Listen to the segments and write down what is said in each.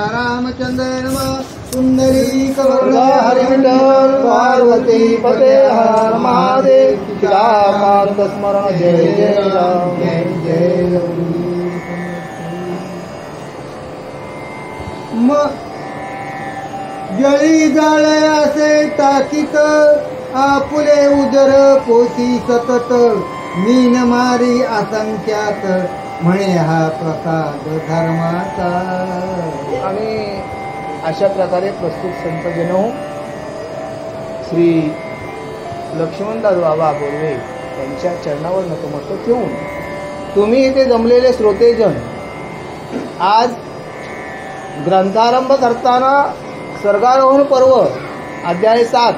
रामचंद्र नमः सुंदरी कवरदा हरि विठ्ठल पार्वती पते हर महादेव कांत स्मरण जय जय राम जय जय जळी जाळे असे टाकीत आपुले उदर पोसी सतत मीन मारी असंख्यात म्हणे हा प्रसाद धर्माचा. आणि अशा प्रकारे प्रस्तुत संत जनो श्री लक्ष्मणदास बाबा बोर्वे यांच्या चरणावर नतमस्तक ठेवून तुम्ही इथे जमलेले श्रोतेजन आज ग्रंथारंभ करताना स्वर्गारोहण पर्व अध्याय 7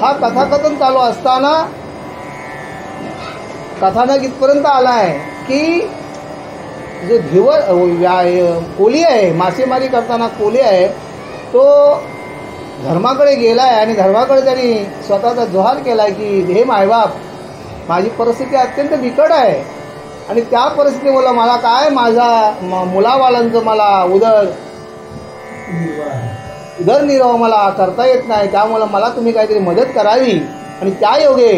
हा कथाकथन चालू असताना कथानक इथपर्यंत आला आहे की जो कोली आहे, मासेमारी करताना कोली आहे, तो धर्माकडे गेलाय आणि धर्माकडे त्यांनी स्वतःचा जोहार केलाय की हे मायबाप, माझी परिस्थिती अत्यंत बिकट आहे आणि त्या परिस्थितीमुळे मला काय माझ्या मुलाबाळांचं मला उदरनिर्वाह मला करता येत नाही, त्यामुळे मला तुम्ही काहीतरी मदत करावी. आणि त्या योगे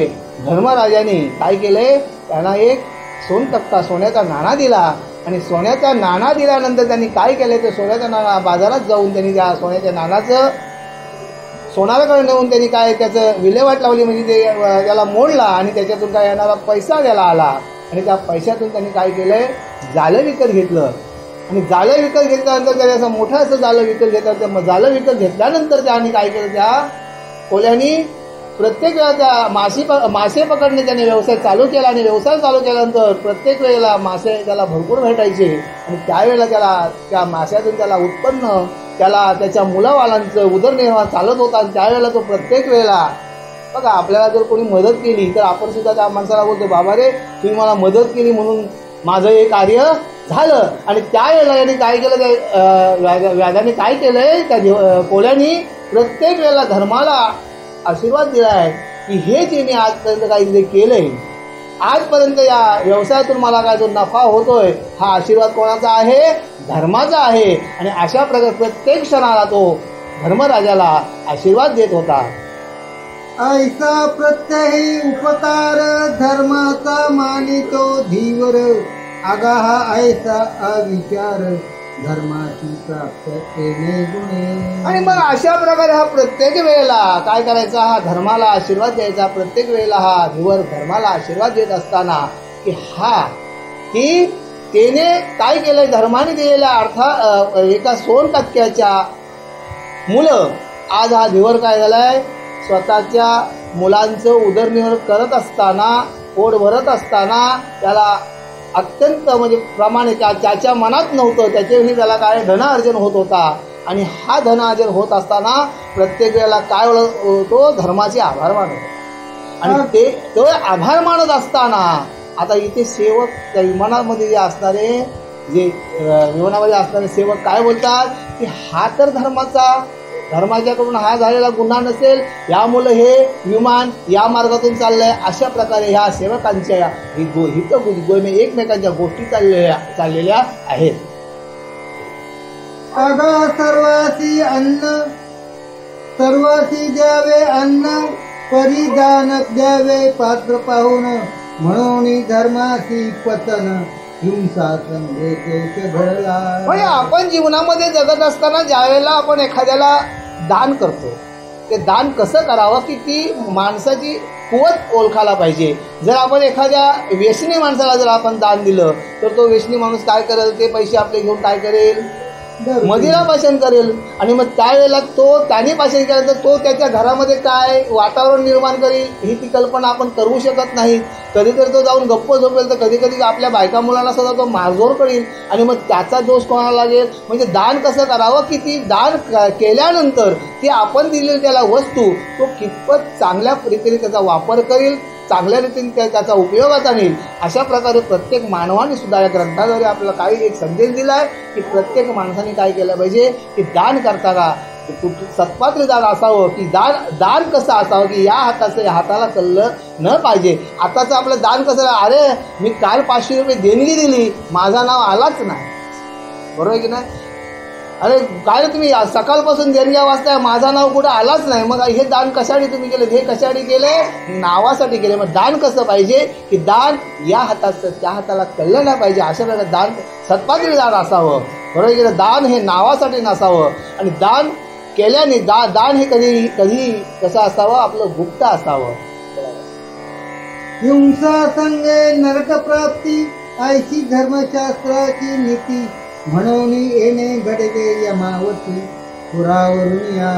धर्मराजाने काय केलंय, त्यांना एक सोनटक्का सोन्याचा नाणा दिला आणि सोन्याचा नाणा दिल्यानंतर त्यांनी काय केलंय, ते सोन्याचा नाणा बाजारात जाऊन त्यांनी त्या सोन्याच्या नाण्याचं सोनाराकडे नेऊन त्यांनी काय त्याचं विल्हेवाट लावली, म्हणजे ते त्याला मोडला आणि त्याच्यातून काय येणारा पैसा त्याला आला आणि त्या पैशातून त्यांनी काय केलंय, जाळं विकत घेतलं आणि जाळं विकत घेतल्यानंतर त्याने असं मोठं असं जाळं विकत घेतलं. जाळं विकत घेतल्यानंतर त्यांनी काय केलं, त्या कोल्यांनी प्रत्येक वेळा त्या मासे पकडणे त्याने व्यवसाय चालू केला आणि व्यवसाय चालू केल्यानंतर प्रत्येक वेळेला मासे त्याला भरपूर भेटायचे आणि त्यावेळेला त्याला त्या माशातून त्याला उत्पन्न, त्याला त्याच्या मुलाबाळांचं उदरनिर्वाह चालत होता. आणि त्यावेळेला तो प्रत्येक वेळेला बघा, आपल्याला जर कोणी मदत केली तर आपण सुद्धा त्या माणसाला बोलतो, बाबा रे तुम्ही मला मदत केली म्हणून माझं हे कार्य झालं. आणि त्यावेळेला यांनी काय केलं, त्या व्याजाने काय केलंय, त्या कोल्यांनी प्रत्येक वेळेला धर्माला आशीर्वाद दिलाय की हेच यांनी आजपर्यंत काहीतरी केलंय, आजपर्यंत या व्यवसायातून मला काय जो नफा होतोय हा आशीर्वाद कोणाचा आहे, धर्माचा आहे. आणि अशा प्रकारे प्रत्येक क्षणाला तो धर्मराजाला आशीर्वाद देत होता. ऐसा प्रत्यही उपकार धर्माचा मानितो धीवर, आगाहा ऐसा अविचार धर्माची प्राप्त केले गुणे. आणि मग अशा प्रकारे हा प्रत्येक वेळेला काय करायचा, हा धर्माला आशीर्वाद द्यायचा. प्रत्येक वेळेला हा धीवर धर्माला आशीर्वाद देत असताना की त्याने काय केलंय, धर्माने दिलेल्या एका सोनटक्क्याच्या मुलं आज हा धीवर काय झालाय, स्वतःच्या मुलांचं उदरनिर्वाह करत असताना, पोट भरत असताना त्याला अत्यंत म्हणजे प्रमाणे त्याच्या मनात नव्हतं, त्याच्यावेळी त्याला काय धनार्जन होत होता. आणि हा धनार्जन होत असताना प्रत्येक वेळेला काय होतो, धर्माचे आभार मानतो. आणि तो आभार मानत असताना आता इथे सेवक त्या विमानामध्ये विमानामध्ये असणारे सेवक काय बोलतात की हा तर धर्माच्याकडून हा झालेला गुन्हा नसेल, यामुळे हे विमान या मार्गातून चाललंय. अशा प्रकारे ह्या सेवकांच्या एकमेकांच्या गोष्टी चाललेल्या आहेत. अगा सर्वासी अन्न, सर्वासी द्यावे अन्न, परिधान द्यावे पात्र पाहून, म्हणून धर्मासी पतन हिंसा संदेश घडला. म्हणजे आपण जीवनामध्ये जगत असताना ज्यावेळेला आपण एखाद्याला दान करतो, ते दान कसं करावं की ती माणसाची कुवत ओळखायला पाहिजे. जर आपण एखाद्या व्यसनी माणसाला जर आपण दान दिलं तर तो व्यसनी माणूस काय करेल, ते पैसे आपले घेऊन काय करेल, मदिरा पाचन करेल. आणि मग त्यावेळेला त्याने पाचन केल्यानंतर तो त्याच्या घरामध्ये काय वातावरण निर्माण करेल ही ती कल्पना आपण करू शकत नाही. कधीतरी तो जाऊन गप्प झोपेल, तर कधी कधी आपल्या बायका मुलांना सुद्धा तो मारझोड करील आणि मग त्याचा दोष कोणाला लागेल. म्हणजे दान कसं करावं की ती दान केल्यानंतर ती आपण दिलेली त्याला वस्तू तो कितपत चांगल्या रीतीने त्याचा वापर करेल, चांगल्या रीतीने त्याचा उपयोगाचा नेईल. अशा प्रकारे प्रत्येक मानवाने सुद्धा या ग्रंथाद्वारे आपल्याला काही एक संदेश दिला आहे की प्रत्येक माणसाने काय केलं पाहिजे की दान करताना सत्पात्र दान असावं, की दान कसं असावं की या हाताचं या हाताला चाललं न पाहिजे. आताचं आपलं दान कसं, अरे मी काल 500 रुपये देणगी दिली, माझं नाव आलाच नाही, बरोबर की नाही. अरे काय रे तुम्ही सकाळपासून देणग्या वाजताय, माझं नाव कुठं आलाच नाही, मग हे दान कशासाठी तुम्ही केले? हे कशासाठी केले? नावासाठी केले. मग दान कसं पाहिजे की दान या हाताचं त्या हाताला कळलं नाही पाहिजे, अशा प्रकारे दान सत्पात्री दान असावं. बरोबर गेलं. दान हे नावासाठी नसावं. आणि दान केल्याने दान हे कधी कधी कसं असावं? आपलं गुप्त असावं. हिंसा संगे नरक प्राप्ती ऐशी धर्मशास्त्राची नीती म्हणून येणे घडले यमावती पुरावरून या.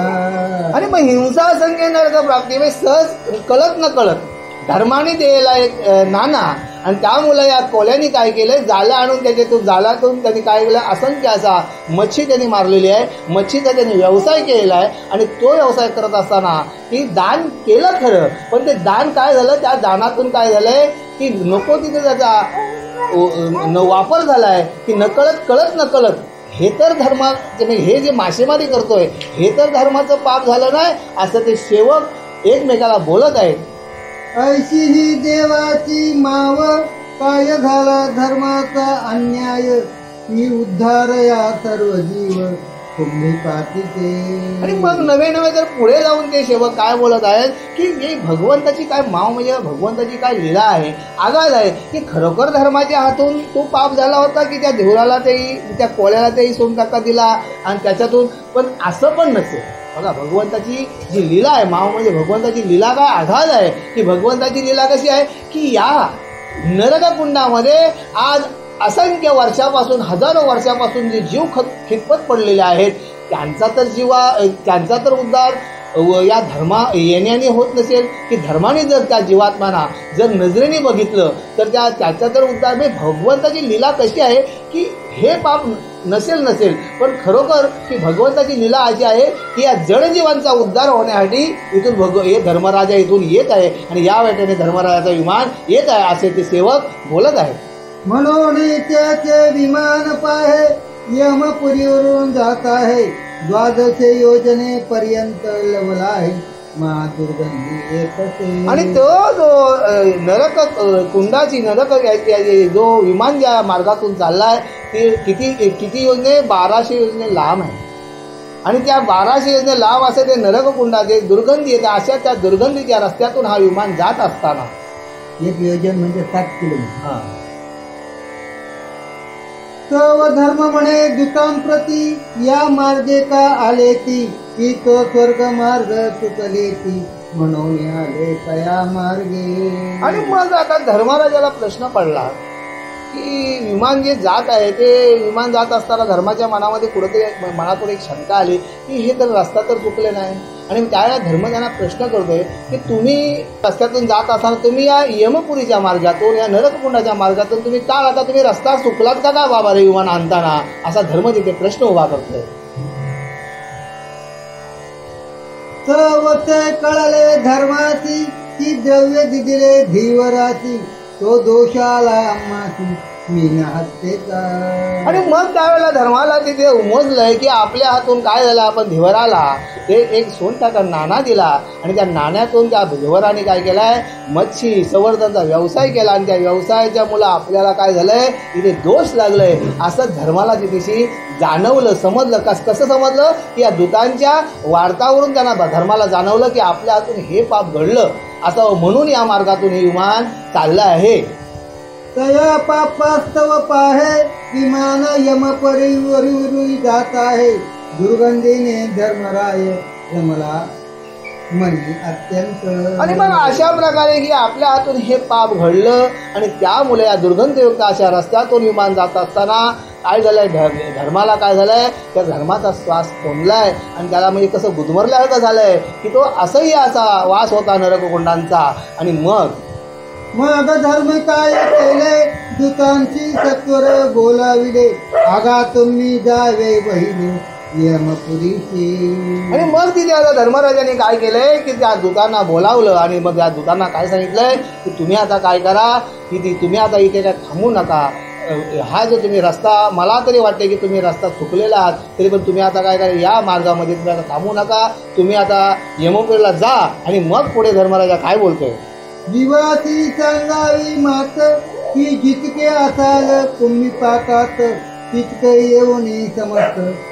आणि मग हिंसा संगे नरक प्राप्ती म्हणजे सहज कळत न कळत धर्माने दिलेला एक नाना, आणि त्यामुळे या कोल्याने काय केलंय? जाळं आणून जाळ्यातून त्यांनी काय केलं? असंख्य असा मच्छी त्यांनी मारलेली आहे. मच्छीचा त्यांनी व्यवसाय केलेला आहे. आणि तो व्यवसाय करत असताना की दान केलं खरं, पण ते दान काय झालं? त्या दानातून काय झालंय की नको तिथे त्याचा वापर झालाय की कळत न कळत हे तर धर्माचे म्हणजे हे जे मासेमारी करतोय हे तर धर्माचं पाप झालं नाही, असं ते सेवक एकमेकाला बोलत आहेत. ऐशी ही देवाची माव काय झाला धर्माचा अन्याय ही उद्धार या सर्व जीव तुम्ही पाठीचे. आणि मग नवे तर पुढे जाऊन ते सेवक काय बोलत आहेत की हे भगवंताची काय माव म्हणजे भगवंताची काय लीला आहे, आगाज आहे की खरोखर धर्माच्या हातून तो पाप झाला होता की त्या देवराला त्या कोळ्याला तेही सोनटाका दिला आणि त्याच्यातून. पण असं पण नसेल. बघा भगवंताची जी लीला आहे, माव म्हणजे भगवंताची लीला काय आघात आहे की भगवंताची लीला कशी आहे की या नरककुंडामध्ये आज असंख्य वर्षापासून हजारो वर्षापासून जे जीव खितपत पडलेले आहेत त्यांचा तर उद्धार या येण्याने होत नसेल की धर्माने जर त्या जीवात्माना जर नजरेने बघितलं तर त्याचा तर उद्धार. म्हणजे भगवंताची लीला कशी आहे की हे पाप नसेल पण खरोखर की भगवंताची लीला अशी आहे की या जडजीवांचा उद्धार होण्यासाठी इथून हे धर्मराजा इथून येत आहे आणि या वाटेने धर्मराजाचा विमान येत आहे असे ते सेवक बोलत आहेत. म्हणून त्याचे विमान पाहे यमपुरीवरून जात आहे, द्वादशे योजनेपर्यंत लवला आहे महादुर्गंधी येतसे. आणि तो जो नरक कुंडाची जो विमान ज्या मार्गातून चाललाय ते किती योजने? 1200 योजने लांब आहे. आणि त्या 1200 योजने लांब असे ते नरक कुंडाचे दुर्गंधी येते. अशा त्या दुर्गंधीच्या रस्त्यातून हा विमान जात असताना एक योजन म्हणजे 7 किलोमीटर. सर्व धर्म म्हणे दूतांप्रती या मार्गे का आले ती की तो स्वर्ग मार्ग चुकले ती म्हणून आले तया मार्गे. आणि मग आता धर्मराजाला प्रश्न पडला की विमान जे जात आहे ते विमान जात असताना धर्माच्या मनामध्ये कुठेतरी मनातून एक शंका आली की हे तर रस्ता तर चुकले नाही. आणि त्यावेळेला धर्म त्यांना प्रश्न करतोय की तुम्ही रस्त्यातून जात असताना तुम्ही या यमपुरीच्या मार्गातून या नरककुंडाच्या मार्गातून तुम्ही का आता तुम्ही रस्ता चुकलात का काय बाबा रे विमान आणताना, असा धर्म तिथे प्रश्न उभा करतोय. सर्वते कळले धर्माची की द्रव्य दिले धीवराची तो दोषाला आम्हाची मीना हत्तेचा. आणि मग त्यावेळेला धर्माला तिथे उमजलंय की आपल्या हातून काय झालं, आपण धिवराला ते एक सोनटाका नाणा दिला आणि त्या नाण्यातून त्या धिवराने काय केलाय मच्छी संवर्धनचा व्यवसाय केला आणि त्या व्यवसायाच्या मुलं आपल्याला काय झालंय इथे दोष लागलंय असं धर्माला तिथेशी जाणवलं, समजलं. कसं समजलं की या दूतांच्या वार्तावरून त्यांना धर्माला जाणवलं की आपल्या हातून हे पाप घडलं असं, म्हणून या मार्गातून हे विमान चाललं आहे. तया पापास्तव पाहे विमान यमपरीवरून जात आहे, दुर्गंधीने धर्मराय रमला मनी अत्यंत. आणि मग अशा प्रकारे की आपल्या हातून हे पाप घडलं आणि त्यामुळे या दुर्गंधयुक्त अशा रस्त्यातून विमान जात असताना काय झालंय, धर्माला काय झालंय, त्या धर्माचा श्वास कोंडलाय आणि त्याला म्हणजे कसं गुदमरल्यासारखं झालंय की तो असंही असा वास होता नरककुंडांचा. आणि मग धर्म काय केले दूतांची सत्वर बोलाविले, आगा तुम्ही जावे बहिणी यमपुरीची. आणि मग तिथे आता धर्मराजाने काय केलंय की त्या दूतांना बोलावलं आणि मग त्या दूतांना काय सांगितलंय की तुम्ही आता काय करा की तुम्ही आता इथे काय थांबू नका. हा जो तुम्ही रस्ता, मला तरी वाटते की तुम्ही रस्ता चुकलेला आहात, तरी पण तुम्ही आता काय करा या मार्गामध्ये तुम्ही आता थांबू नका, तुम्ही आता यमपुरीला जा. आणि मग पुढे धर्मराजा काय बोलतोय, जीवाची सांगावी मात की जितके असाल तुम्ही पाकात तितके येऊन समस्त